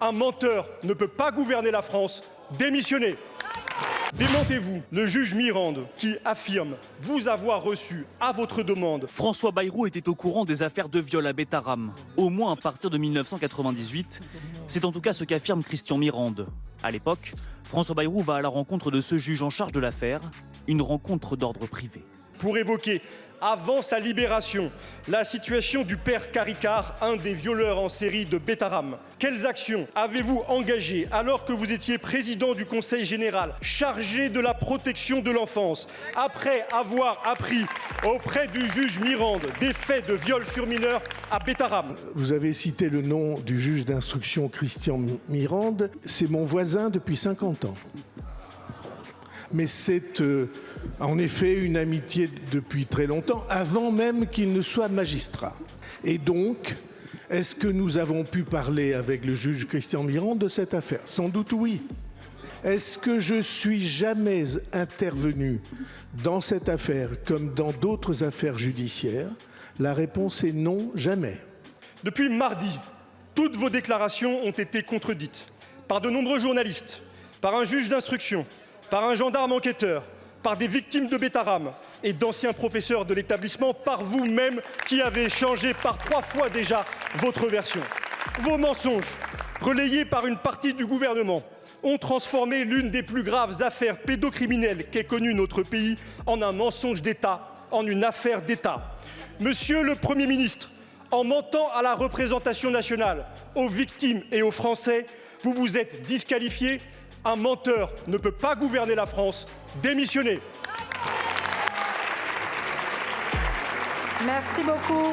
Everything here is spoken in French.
Un menteur ne peut pas gouverner la France. Démissionnez. Démentez-vous le juge Mirande qui affirme vous avoir reçu à votre demande. François Bayrou était au courant des affaires de viol à Bétharram, au moins à partir de 1998. C'est en tout cas ce qu'affirme Christian Mirande. À l'époque, François Bayrou va à la rencontre de ce juge en charge de l'affaire, une rencontre d'ordre privé. Pour évoquer, avant sa libération, la situation du père Caricart, un des violeurs en série de Bétharram. Quelles actions avez-vous engagées alors que vous étiez président du Conseil général chargé de la protection de l'enfance, après avoir appris auprès du juge Mirande des faits de viol sur mineurs à Bétharram? Vous avez cité le nom du juge d'instruction Christian Mirande. C'est mon voisin depuis 50 ans. Mais c'est en effet une amitié depuis très longtemps, avant même qu'il ne soit magistrat. Et donc, est-ce que nous avons pu parler avec le juge Christian Mirande de cette affaire? Sans doute oui. Est-ce que je suis jamais intervenu dans cette affaire comme dans d'autres affaires judiciaires? La réponse est non, jamais. Depuis mardi, toutes vos déclarations ont été contredites par de nombreux journalistes, par un juge d'instruction, par un gendarme enquêteur, par des victimes de Bétharram et d'anciens professeurs de l'établissement, par vous-même qui avez changé par 3 fois déjà votre version. Vos mensonges, relayés par une partie du gouvernement, ont transformé l'une des plus graves affaires pédocriminelles qu'ait connue notre pays en un mensonge d'État, en une affaire d'État. Monsieur le Premier ministre, en mentant à la représentation nationale, aux victimes et aux Français, vous vous êtes disqualifié. Un menteur ne peut pas gouverner la France. Démissionnez. Merci beaucoup.